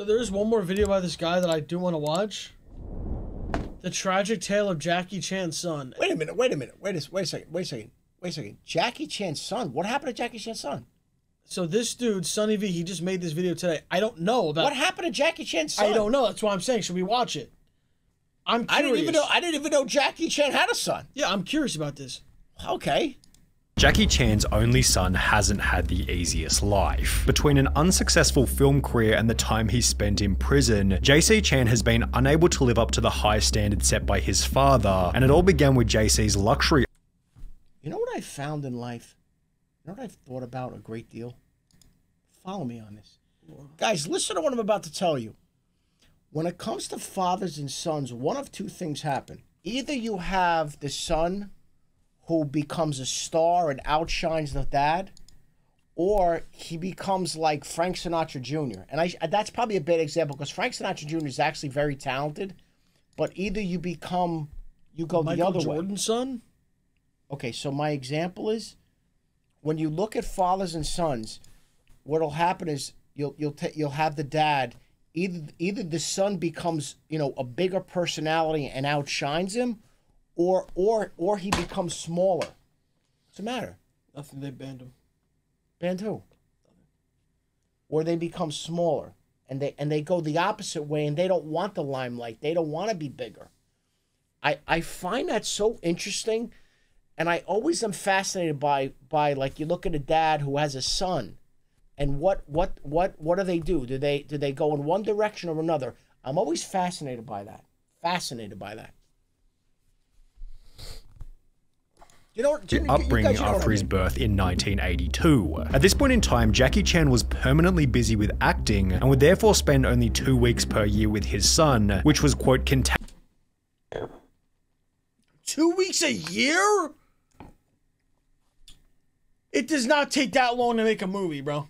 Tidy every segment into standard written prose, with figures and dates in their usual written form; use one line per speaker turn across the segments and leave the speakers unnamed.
So there's one more video by this guy that I do want to watch. The tragic tale of Jackie Chan's son.
Wait a minute. Wait a second. Jackie Chan's son? What happened to Jackie Chan's son?
So this dude, Sonny V, he just made this video today. I don't know about...
What happened to Jackie Chan's son?
I don't know. That's why I'm saying, should we watch it? I'm curious.
I didn't even know Jackie Chan had a son.
Yeah, I'm curious about this.
Okay.
Jackie Chan's only son hasn't had the easiest life. Between an unsuccessful film career and the time he spent in prison, JC Chan has been unable to live up to the high standards set by his father, and it all began with JC's luxury.
You know what I found in life? You know what I've thought about a great deal? Follow me on this. Guys, listen to what I'm about to tell you. When it comes to fathers and sons, one of two things happen. Either you have the son who becomes a star and outshines the dad, or he becomes like Frank Sinatra Jr. And that's probably a bad example because Frank Sinatra Jr. is actually very talented, but either you go the other way.
Michael Jordan's son?
Okay, so my example is, when you look at fathers and sons, what'll happen is you'll have the dad, either the son becomes, you know, a bigger personality and outshines him, or he becomes smaller. What's the matter?
Nothing, they banned him.
Banned who? Or they become smaller and they go the opposite way and they don't want the limelight. They don't want to be bigger. I find that so interesting, and I always am fascinated by like, you look at a dad who has a son, and what do they do? Do they go in one direction or another? I'm always fascinated by that. Fascinated by that.
Upbringing after his birth in 1982. At this point in time, Jackie Chan was permanently busy with acting and would therefore spend only 2 weeks per year with his son, which was, quote,
2 weeks a year? It does not take that long to make a movie, bro.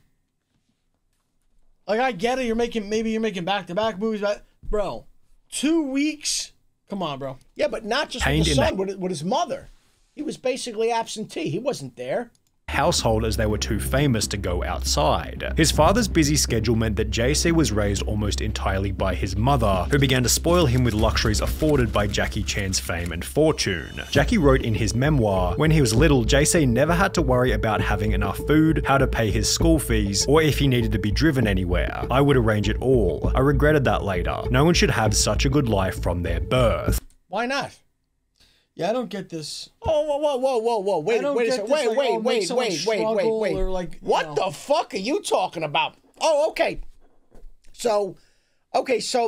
Like, I get it, maybe you're making back-to-back movies, but, bro, 2 weeks? Come on, bro.
Yeah, but not just with the son, with his mother. He was basically absentee. He wasn't there.
Household, as they were too famous to go outside. His father's busy schedule meant that JC was raised almost entirely by his mother, who began to spoil him with luxuries afforded by Jackie Chan's fame and fortune. Jackie wrote in his memoir, when he was little, JC never had to worry about having enough food, how to pay his school fees, or if he needed to be driven anywhere. I would arrange it all. I regretted that later. No one should have such a good life from their birth.
Why not?
Yeah, I don't get this.
Oh, whoa. Wait a second. Wait.
Like,
what the fuck are you talking about? Oh, okay. So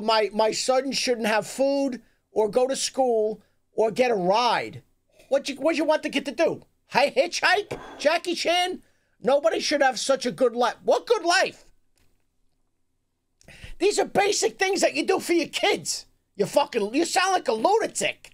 my son shouldn't have food or go to school or get a ride. What you want the kid to do? Hitchhike? Jackie Chan? Nobody should have such a good life. What good life? These are basic things that you do for your kids. You sound like a lunatic.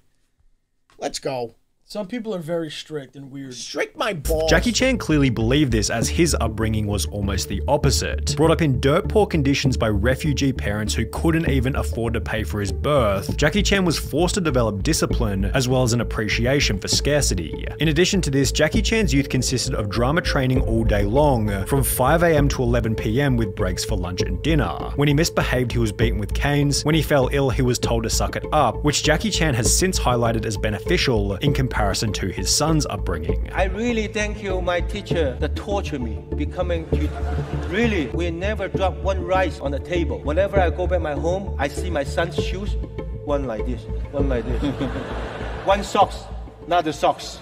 Let's go.
Some people are very strict and weird.
Strict my balls.
Jackie Chan clearly believed this, as his upbringing was almost the opposite. Brought up in dirt poor conditions by refugee parents who couldn't even afford to pay for his birth, Jackie Chan was forced to develop discipline as well as an appreciation for scarcity. In addition to this, Jackie Chan's youth consisted of drama training all day long, from 5 AM to 11 PM with breaks for lunch and dinner. When he misbehaved, he was beaten with canes. When he fell ill, he was told to suck it up, which Jackie Chan has since highlighted as beneficial in comparison to his son's upbringing.
I really thank you, my teacher, that tortured me, becoming really, we never drop one rice on the table. Whenever I go back my home, I see my son's shoes, one like this, one socks, not the socks.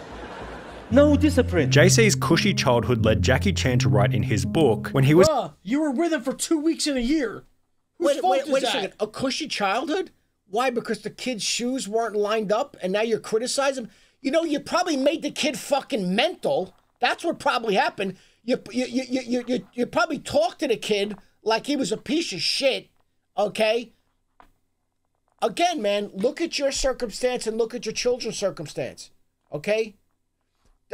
No discipline.
JC's cushy childhood led Jackie Chan to write in his book when he was—
Bruh, you were with him for 2 weeks in a year. Wait
a second. A cushy childhood? Why? Because the kid's shoes weren't lined up and now you're criticizing him? You know, you probably made the kid fucking mental. That's what probably happened. You probably talked to the kid like he was a piece of shit, okay? Again, man, look at your circumstance and look at your children's circumstance, okay?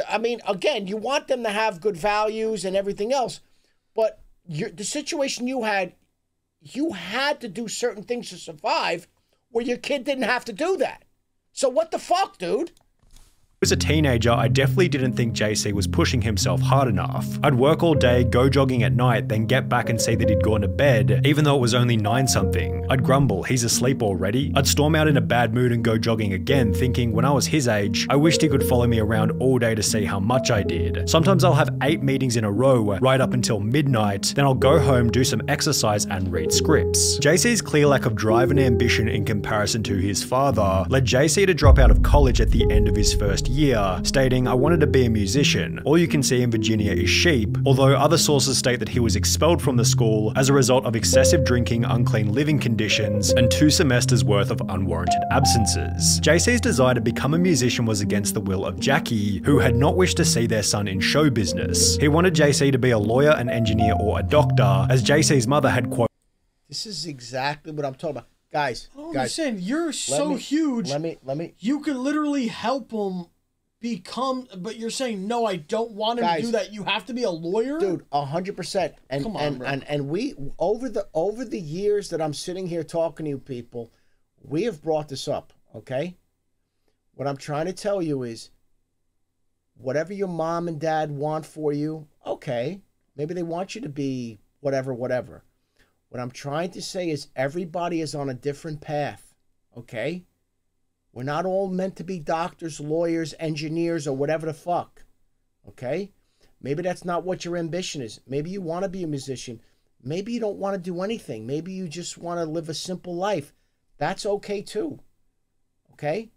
I mean, again, you want them to have good values and everything else, but the situation you had to do certain things to survive where your kid didn't have to do that. So what the fuck, dude?
As a teenager, I definitely didn't think JC was pushing himself hard enough. I'd work all day, go jogging at night, then get back and see that he'd gone to bed, even though it was only 9-something. I'd grumble, he's asleep already. I'd storm out in a bad mood and go jogging again, thinking when I was his age, I wished he could follow me around all day to see how much I did. Sometimes I'll have 8 meetings in a row, right up until midnight, then I'll go home, do some exercise and read scripts. JC's clear lack of drive and ambition in comparison to his father led JC to drop out of college at the end of his first year, stating, "I wanted to be a musician. All you can see in Virginia is sheep," although other sources state that he was expelled from the school as a result of excessive drinking, unclean living conditions, and 2 semesters worth of unwarranted absences. JC's desire to become a musician was against the will of Jackie, who had not wished to see their son in show business. He wanted JC to be a lawyer, an engineer, or a doctor, as JC's mother had quote.
This is exactly what I'm talking about. Guys,
I don't understand. You're so huge.
Let me.
You could literally help him become, but you're saying, no, I don't want him to do that. You have to be a lawyer?
Dude, 100%. And
come on, bro.
And we, over the years that I'm sitting here talking to you people, we have brought this up, okay? What I'm trying to tell you is, whatever your mom and dad want for you, okay, maybe they want you to be whatever. What I'm trying to say is everybody is on a different path, okay? We're not all meant to be doctors, lawyers, engineers, or whatever the fuck, okay? Maybe that's not what your ambition is. Maybe you want to be a musician. Maybe you don't want to do anything. Maybe you just want to live a simple life. That's okay too, okay?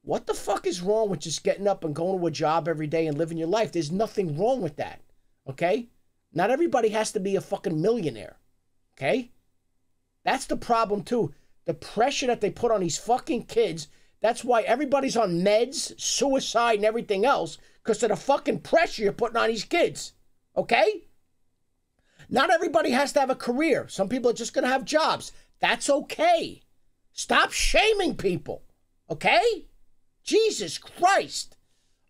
What the fuck is wrong with just getting up and going to a job every day and living your life? There's nothing wrong with that, okay? Not everybody has to be a fucking millionaire. Okay? That's the problem too. The pressure that they put on these fucking kids. That's why everybody's on meds, suicide, and everything else. Because of the fucking pressure you're putting on these kids. Okay? Not everybody has to have a career. Some people are just going to have jobs. That's okay. Stop shaming people. Okay? Jesus Christ.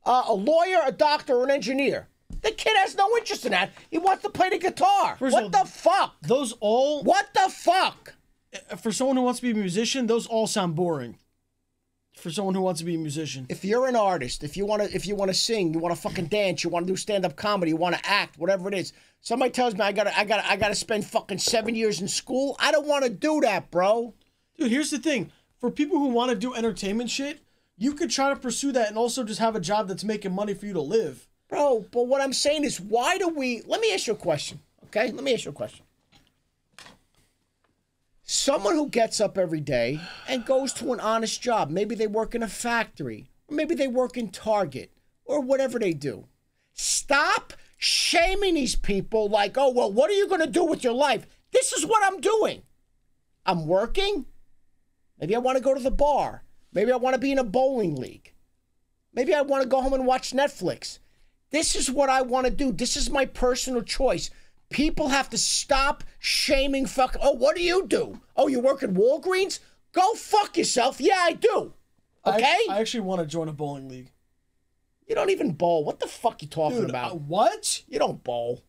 A lawyer, a doctor, or an engineer. The kid has no interest in that. He wants to play the guitar. What the fuck?
Those all...
What the fuck?
For someone who wants to be a musician, those all sound boring. For someone who wants to be a musician.
If you're an artist, if you want to sing, you want to fucking dance, you want to do stand-up comedy, you want to act, whatever it is. Somebody tells me I gotta spend fucking 7 years in school. I don't want to do that, bro.
Dude, here's the thing. For people who want to do entertainment shit, you could try to pursue that and also just have a job that's making money for you to live.
Bro, but what I'm saying is, why do we... Let me ask you a question, okay? Let me ask you a question. Someone who gets up every day and goes to an honest job, maybe they work in a factory, or maybe they work in Target, or whatever they do. Stop shaming these people like, oh, well, what are you going to do with your life? This is what I'm doing. I'm working. Maybe I want to go to the bar. Maybe I want to be in a bowling league. Maybe I want to go home and watch Netflix. This is what I want to do. This is my personal choice. People have to stop shaming oh, what do you do? Oh, you work at Walgreens? Go fuck yourself. Yeah, I do. Okay?
I actually want to join a bowling league.
You don't even bowl. What the fuck you talking about?
What?
You don't bowl.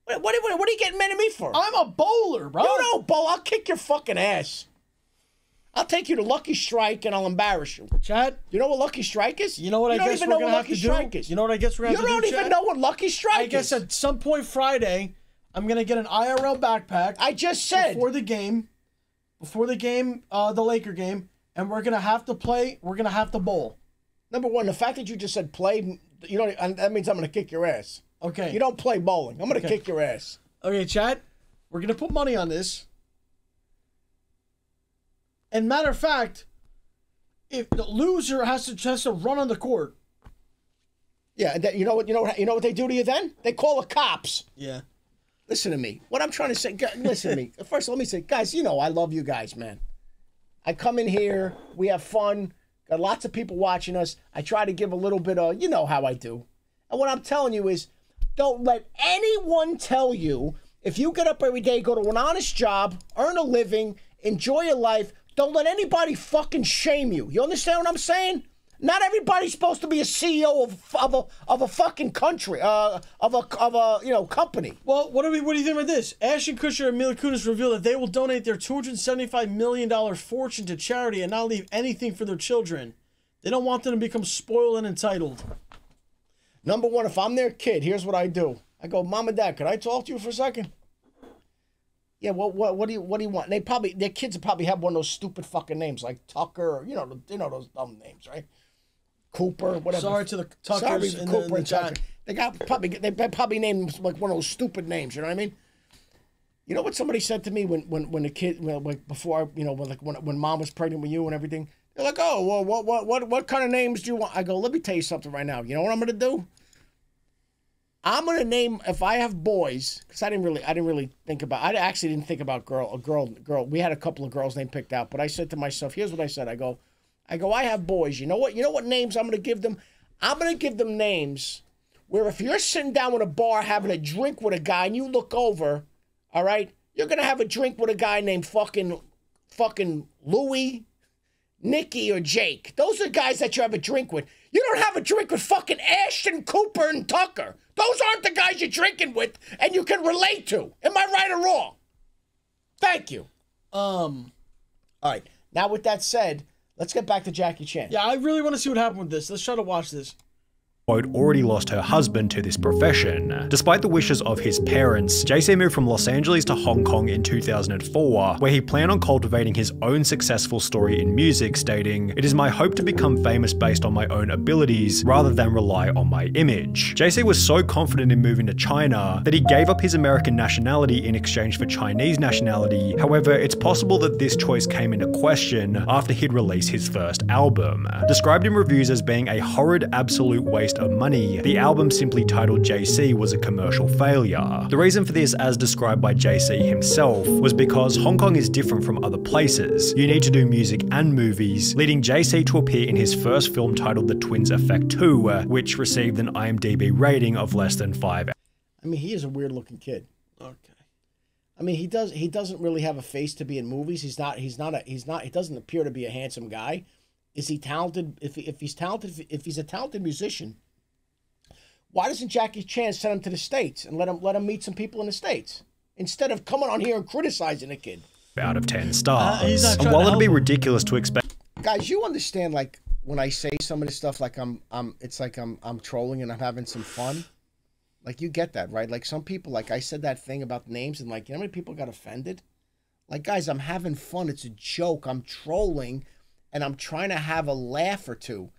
What are you getting mad at me for?
I'm a bowler, bro.
You don't bowl. I'll kick your fucking ass. I'll take you to Lucky Strike and I'll embarrass you.
Chad,
you know what Lucky Strike is?
You know what I guess we're going to have to do? You know what I guess we're going to have to do,
You don't even know what Lucky Strike is.
I guess at some point Friday, I'm going to get an IRL backpack.
I just said.
Before the game, the Laker game, and we're going to have to play, we're going to have to bowl.
Number one, the fact that you just said play, that means I'm going to kick your ass.
Okay.
You don't play bowling. I'm going to kick your ass.
Okay, Chad, we're going to put money on this. And matter of fact, if the loser has to run on the court.
Yeah, and you know what they do to you then? They call the cops.
Yeah.
Listen to me. What I'm trying to say, listen to me. First, let me say, guys, I love you guys, man. I come in here, we have fun, got lots of people watching us. I try to give a little bit of, you know how I do. And what I'm telling you is, don't let anyone tell you, if you get up every day, go to an honest job, earn a living, enjoy your life, don't let anybody fucking shame you. You understand what I'm saying? Not everybody's supposed to be a CEO of a fucking country, of a company.
Well, what do you think about this? Ashton Kutcher and Mila Kunis reveal that they will donate their $275 million fortune to charity and not leave anything for their children. They don't want them to become spoiled and entitled.
Number one, if I'm their kid, here's what I do. I go, Mom and Dad, could I talk to you for a second? Yeah, what do you want? Their kids will probably have one of those stupid fucking names like Tucker, or, you know those dumb names, right? Cooper, whatever.
Sorry to the Tuckers in
Cooper
the
and Tucker. They probably named like one of those stupid names. You know what I mean? You know what somebody said to me when the kid, like before, when Mom was pregnant with you and everything. They're like, oh, well, what kind of names do you want? I go, let me tell you something right now. You know what I'm gonna do? I'm gonna name, if I have boys, because I didn't really think about. I actually didn't think about girl. We had a couple of girls named picked out, but I said to myself, here's what I said. I go, I have boys. You know what names I'm gonna give them? I'm gonna give them names where if you're sitting down at a bar having a drink with a guy and you look over, all right, you're gonna have a drink with a guy named fucking Louie, Nicky, or Jake. Those are guys that you have a drink with. You don't have a drink with fucking Ashton, Cooper, and Tucker. Those aren't the guys you're drinking with and you can relate to. Am I right or wrong? Thank you. All right. Now with that said, let's get back to Jackie Chan.
Yeah, I really want to see what happened with this. Let's try to watch this.
Already lost her husband to this profession. Despite the wishes of his parents, JC moved from Los Angeles to Hong Kong in 2004, where he planned on cultivating his own successful story in music, stating, "It is my hope to become famous based on my own abilities, rather than rely on my image." JC was so confident in moving to China that he gave up his American nationality in exchange for Chinese nationality. However, it's possible that this choice came into question after he'd released his first album. Described in reviews as being a horrid absolute waste of money, the album simply titled JC was a commercial failure. The reason for this, as described by JC himself, was because Hong Kong is different from other places. You need to do music and movies, leading JC to appear in his first film titled The Twins Effect 2, which received an IMDb rating of less than 5.
I mean, he is a weird looking kid.
Okay.
I mean, he doesn't really have a face to be in movies. He doesn't appear to be a handsome guy. Is he talented? If he's talented, if he's a talented musician, why doesn't Jackie Chan send him to the States and let him meet some people in the States instead of coming on here and criticizing the kid?
Out of 10 stars.
And
while it'd be ridiculous to expect,
guys, you understand, like when I say some of this stuff, like I'm trolling and I'm having some fun. Like, you get that, right? Like, some people, like I said that thing about names, and like, you know how many people got offended? Like, guys, I'm having fun. It's a joke. I'm trolling, and I'm trying to have a laugh or two.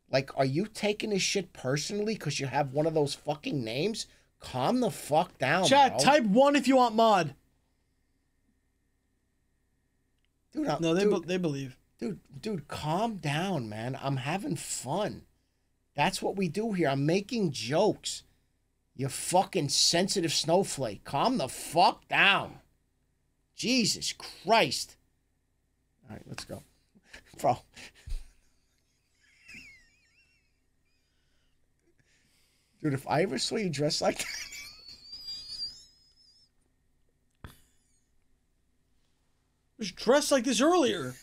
Like, are you taking this shit personally because you have one of those fucking names? Calm the fuck down,
Chat,
bro.
type 1 if you want mod.
Dude,
No, they believe.
Dude, calm down, man. I'm having fun. That's what we do here. I'm making jokes. You fucking sensitive snowflake. Calm the fuck down. Jesus Christ. All right, let's go. Bro. Dude, if I ever saw you dressed like that.
I was dressed like this earlier.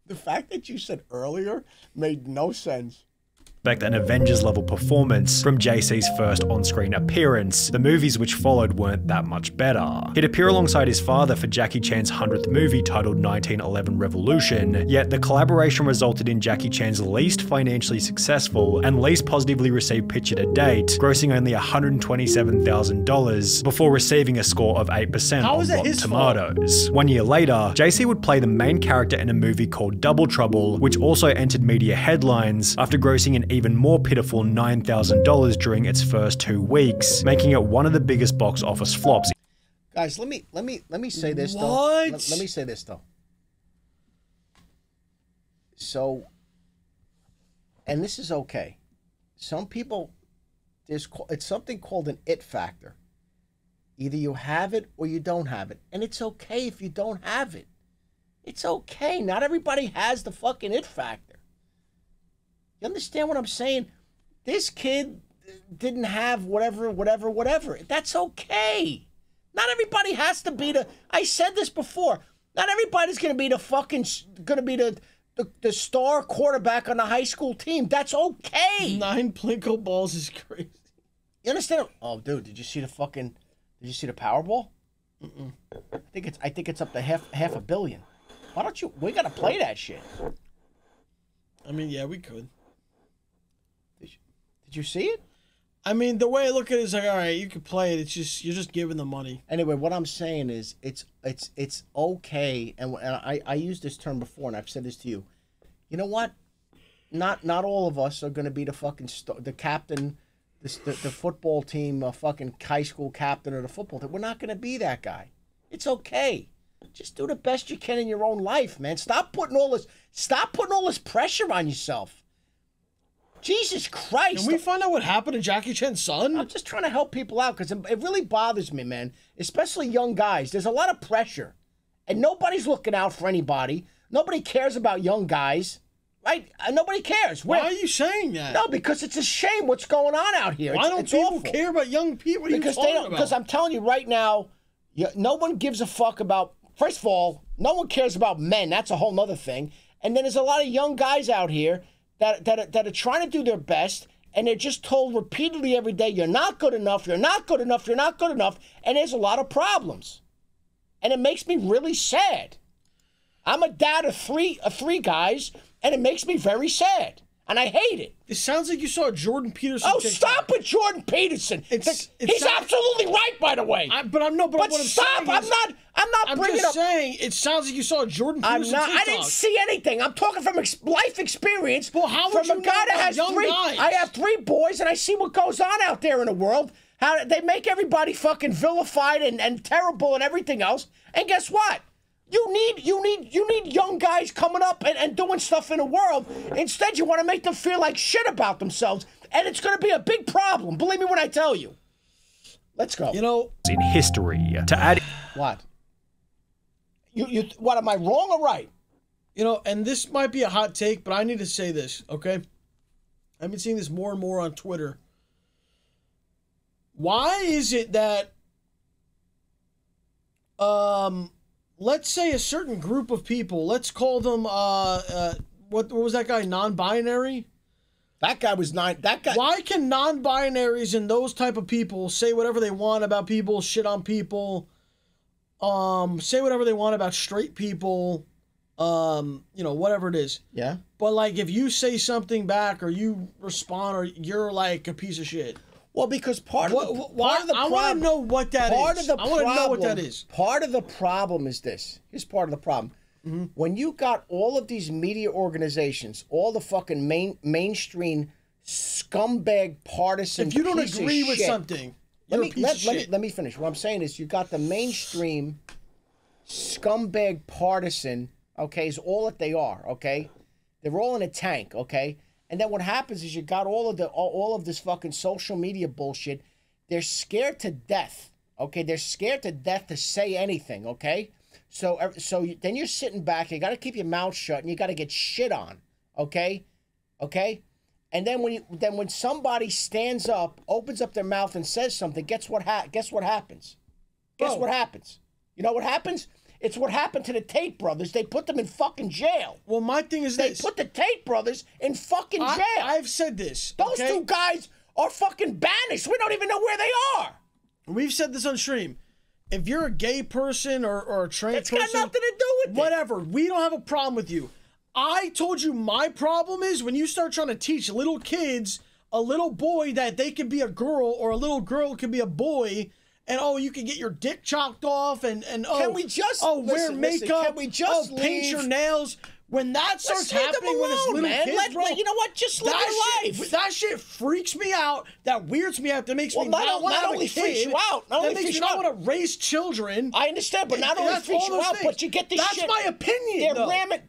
The fact that you said earlier made no sense.
expect an Avengers-level performance from JC's first on-screen appearance. The movies which followed weren't that much better. He'd appear alongside his father for Jackie Chan's 100th movie titled 1911 Revolution, yet the collaboration resulted in Jackie Chan's least financially successful and least positively received picture to date, grossing only $127,000 before receiving a score of 8% on Rotten Tomatoes. 1 year later, JC would play the main character in a movie called Double Trouble, which also entered media headlines after grossing an even more pitiful $9,000 during its first 2 weeks, making it one of the biggest box office flops.
Guys, let me say this though.
What?
Let me say this though. So, and this is okay. Some people, it's something called an it factor. Either you have it or you don't have it, and it's okay if you don't have it. It's okay. Not everybody has the fucking it factor. You understand what I'm saying? This kid didn't have whatever. That's okay. Not everybody has to be the... I said this before. Not everybody's going to be the fucking the star quarterback on the high school team. That's okay.
9 Plinko balls is crazy.
You understand? Oh, dude, did you see the Powerball? I think it's up to half a billion. Why don't you? We got to play that shit.
I mean, yeah, we could.
Did you see it?
I mean, the way I look at it is like, all right, you can play it. It's just you're just giving the money.
Anyway, what I'm saying is it's okay, and I used this term before, and I've said this to you. You know what? Not all of us are going to be the fucking the captain, the football team, fucking high school captain of the football team. We're not going to be that guy. It's okay. Just do the best you can in your own life, man. Stop putting all this pressure on yourself. Jesus Christ.
Can we find out what happened to Jackie Chan's son?
I'm just trying to help people out because it really bothers me, man. Especially young guys. There's a lot of pressure. And nobody's looking out for anybody. Nobody cares about young guys. Right? Nobody cares.
Why are you saying that?
No, because it's a shame what's going on out here.
Why don't people
awful.
care about young people? What
because
are you talking about?
Because I'm telling you right now, no one gives a fuck about... First of all, no one cares about men. That's a whole nother thing. And then there's a lot of young guys out here that are trying to do their best, and they're just told repeatedly every day, you're not good enough, you're not good enough, you're not good enough, and there's a lot of problems. And it makes me really sad. I'm a dad of three guys, and it makes me very sad. And I hate it.
It sounds like you saw a Jordan Peterson.
Oh, stop with Jordan Peterson. He's absolutely right, by the way.
But
stop. I'm
just saying, it sounds like you saw a Jordan Peterson.
I didn't see anything. I'm talking from life experience.
Well, how would
from a guy that has three
guys?
I have 3 boys, and I see what goes on out there in the world. How they make everybody fucking vilified and terrible and everything else. And guess what? You need young guys coming up and doing stuff in the world. Instead, you want to make them feel like shit about themselves, and it's going to be a big problem. Believe me when I tell you. Let's go.
In history, to add...
What? What, am I wrong or right?
And this might be a hot take, but I need to say this, okay? I've been seeing this more and more on Twitter. Why is it that... let's say a certain group of people, let's call them, what was that guy, non-binary?
That guy was that guy.
Why can non-binaries and those type of people say whatever they want about people, shit on people, say whatever they want about straight people, whatever it is.
Yeah.
But, like, if you say something back or you respond or you're, like, a piece of shit.
Well, because part of the problem...
I want to know what that is. I want to know what that is.
Part of the problem is this. Here's part of the problem. Mm-hmm. When you got all of these media organizations, all the fucking mainstream scumbag partisan
if you don't
piece
agree
of
with
shit,
something, you're a piece of shit.
Let me finish. What I'm saying is you got the mainstream scumbag partisan, okay, is all that they are, okay? They're all in a tank, okay? And then what happens is you got all of this fucking social media bullshit. They're scared to death, okay? They're scared to death to say anything, okay? So then you're sitting back. You got to keep your mouth shut, and you got to get shit on, okay? Okay? And then when somebody stands up, opens up their mouth, and says something, guess what happens? Guess what happens? You know what happens? It's what happened to the Tate brothers. They put them in fucking jail.
Well, my thing is this.
They put the Tate brothers in fucking jail.
I've said this.
Those two guys are fucking banished. We don't even know where they are.
We've said this on stream. If you're a gay person or a trans person...
It's got nothing to do with
whatever. We don't have a problem with you. I told you my problem is when you start trying to teach little kids, a little boy, that they can be a girl or a little girl can be a boy... And you can get your dick chopped off, and
can we just
wear makeup?
Can we just
paint your nails? When that starts happening with this little kid, bro,
you know what? Just live your life.
That shit freaks me out. That weirds me out. That makes me
not only freaks you out.
That makes me not want to raise children.
I understand, but not only freaks you out, but you get this shit.
That's my opinion.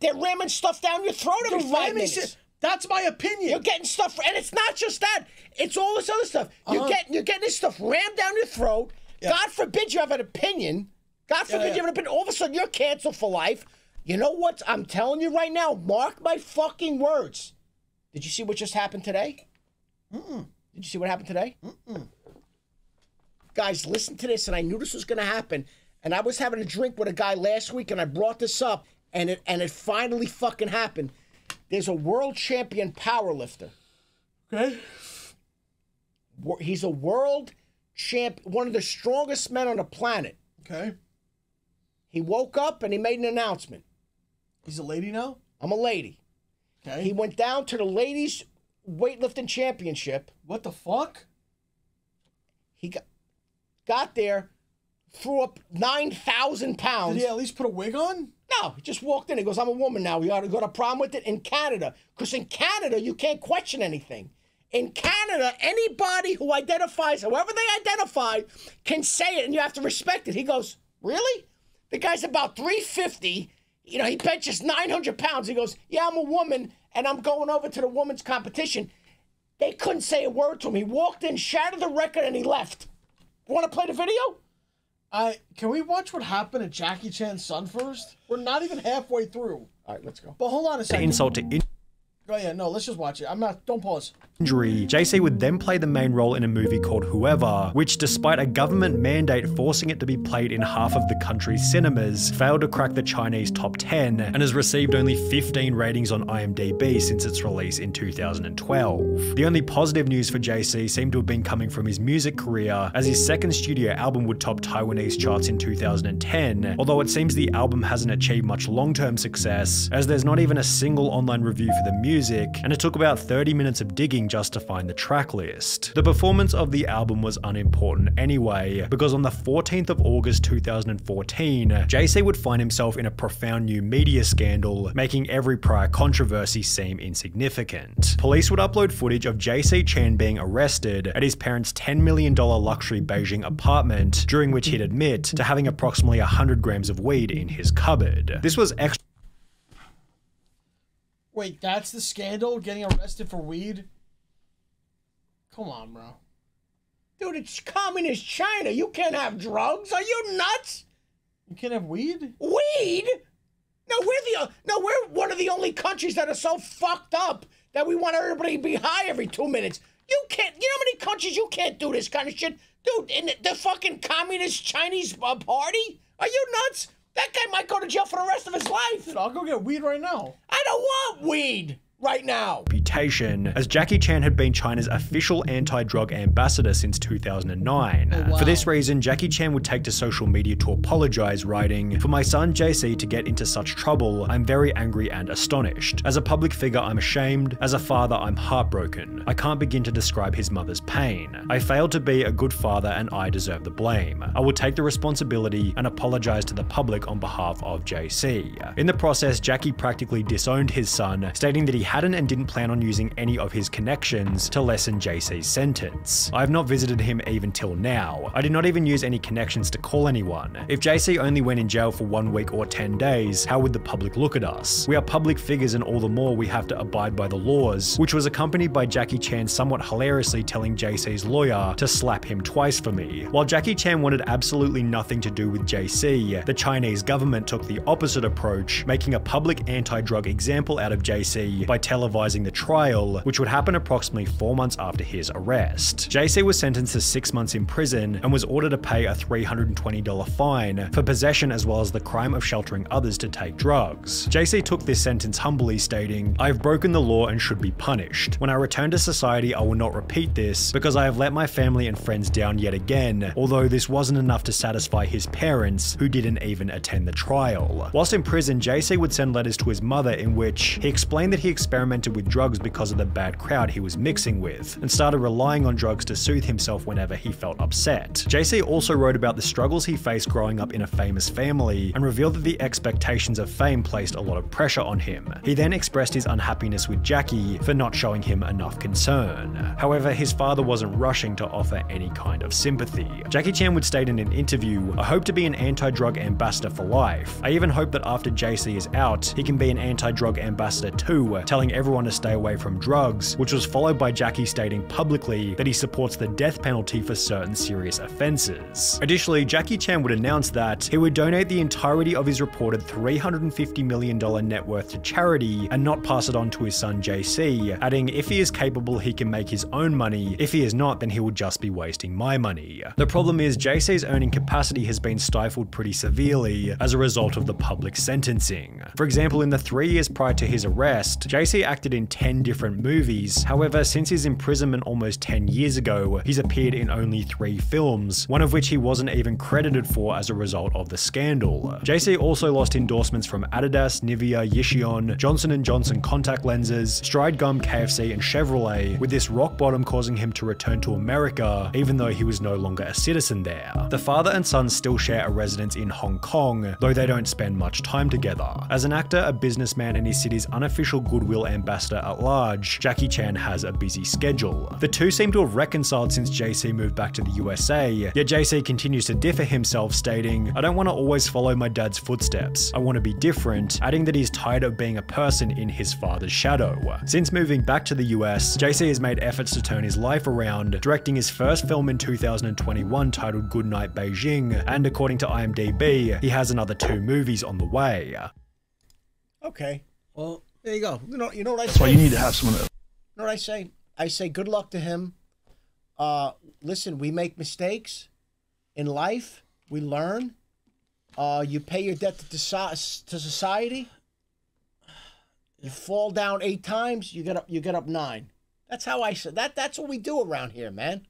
They're ramming stuff down your throat every 5 minutes.
That's my opinion.
You're getting stuff, and it's not just that. It's all this other stuff. You're getting this stuff rammed down your throat. Yeah. God forbid you have an opinion. God forbid you have an opinion. All of a sudden, you're canceled for life. You know what? I'm telling you right now. Mark my fucking words. Did you see what just happened today? Did you see what happened today? Guys, listen to this, and I knew this was going to happen. And I was having a drink with a guy last week, and I brought this up, and it finally fucking happened. There's a world champion powerlifter.
Okay.
He's a world champ, one of the strongest men on the planet.
Okay.
He woke up and he made an announcement.
He's a lady now?
I'm a lady.
Okay.
He went down to the ladies' weightlifting championship.
What the fuck?
He got there, threw up 9,000 pounds.
Did he at least put a wig on?
No, he just walked in. He goes, I'm a woman now. We got a problem with it in Canada. Because in Canada, you can't question anything. In Canada, anybody who identifies, however they identify, can say it, and you have to respect it. He goes, really? The guy's about 350. You know, he benches 900 pounds. He goes, yeah, I'm a woman, and I'm going over to the women's competition. They couldn't say a word to him. He walked in, shattered the record, and he left. Want to play the video?
Can we watch what happened at Jackie Chan's son first? We're not even halfway through.
All right, let's go.
But hold on a second.
Insult to
Oh yeah, no, let's just watch it. Don't pause.
injury, JC would then play the main role in a movie called Whoever, which despite a government mandate forcing it to be played in half of the country's cinemas, failed to crack the Chinese top 10 and has received only 15 ratings on IMDb since its release in 2012. The only positive news for JC seemed to have been coming from his music career, as his second studio album would top Taiwanese charts in 2010, although it seems the album hasn't achieved much long-term success, as there's not even a single online review for the music, and it took about 30 minutes of digging just to find the track list. The performance of the album was unimportant anyway, because on the 14th of August 2014, JC would find himself in a profound new media scandal, making every prior controversy seem insignificant. Police would upload footage of JC Chan being arrested at his parents' $10 million luxury Beijing apartment, during which he'd admit to having approximately 100 grams of weed in his cupboard. This was extra.
Wait, that's the scandal? Getting arrested for weed? Come on, bro.
Dude, it's communist China. You can't have drugs. Are you nuts?
You can't have weed?
Weed? No, we're one of the only countries that are so fucked up that we want everybody to be high every 2 minutes. You can't. You know how many countries you can't do this kind of shit? Dude, in the fucking communist Chinese party? Are you nuts? That guy might go to jail for the rest of his life.
Dude, I'll go get weed right now.
I don't want weed right now.
Reputation, as Jackie Chan had been China's official anti-drug ambassador since 2009.
Oh, wow.
For this reason, Jackie Chan would take to social media to apologize, writing, "For my son JC to get into such trouble, I'm very angry and astonished. As a public figure, I'm ashamed. As a father, I'm heartbroken. I can't begin to describe his mother's pain. I failed to be a good father and I deserve the blame. I will take the responsibility and apologize to the public on behalf of JC." In the process, Jackie practically disowned his son, stating that he hadn't and didn't plan on using any of his connections to lessen JC's sentence. "I have not visited him even till now. I did not even use any connections to call anyone. If JC only went in jail for 1 week or 10 days, how would the public look at us? We are public figures and all the more we have to abide by the laws," which was accompanied by Jackie Chan somewhat hilariously telling JC's lawyer to slap him twice for me. While Jackie Chan wanted absolutely nothing to do with JC, the Chinese government took the opposite approach, making a public anti-drug example out of JC by televising the trial, which would happen approximately 4 months after his arrest. JC was sentenced to 6 months in prison and was ordered to pay a $320 fine for possession as well as the crime of sheltering others to take drugs. JC took this sentence humbly, stating, "I have broken the law and should be punished. When I return to society, I will not repeat this because I have let my family and friends down yet again, although this wasn't enough to satisfy his parents, who didn't even attend the trial." Whilst in prison, JC would send letters to his mother in which he explained that he experimented with drugs because of the bad crowd he was mixing with, and started relying on drugs to soothe himself whenever he felt upset. JC also wrote about the struggles he faced growing up in a famous family, and revealed that the expectations of fame placed a lot of pressure on him. He then expressed his unhappiness with Jackie for not showing him enough concern. However, his father wasn't rushing to offer any kind of sympathy. Jackie Chan would state in an interview, "I hope to be an anti-drug ambassador for life. I even hope that after JC is out, he can be an anti-drug ambassador too, telling everyone to stay away from drugs, which was followed by Jackie stating publicly that he supports the death penalty for certain serious offenses. Additionally, Jackie Chan would announce that he would donate the entirety of his reported $350 million net worth to charity and not pass it on to his son JC, adding if he is capable he can make his own money, if he is not then he will just be wasting my money. The problem is JC's earning capacity has been stifled pretty severely as a result of the public sentencing. For example, in the 3 years prior to his arrest, JC acted in 10 different movies. However, since his imprisonment almost 10 years ago, he's appeared in only 3 films, one of which he wasn't even credited for as a result of the scandal. JC also lost endorsements from Adidas, Nivea, Yishion, Johnson & Johnson contact lenses, Stride Gum, KFC, and Chevrolet, with this rock bottom causing him to return to America, even though he was no longer a citizen there. The father and son still share a residence in Hong Kong, though they don't spend much time together. As an actor, a businessman, and his city's unofficial goodwill ambassador at large, Jackie Chan has a busy schedule. The two seem to have reconciled since JC moved back to the USA, yet JC continues to differ himself, stating, "I don't want to always follow my dad's footsteps. I want to be different," adding that he's tired of being a person in his father's shadow. Since moving back to the US, JC has made efforts to turn his life around, directing his first film in 2021 titled Goodnight Beijing, and according to IMDb, he has another 2 movies on the way.
Okay.
Well, there you go.
You know what I say?
That's why you need to have someone else.
You know what I say? I say good luck to him. Listen, we make mistakes in life. We learn. You pay your debt to society. You fall down 8 times, you get up 9. That's how I said that. That's what we do around here, man.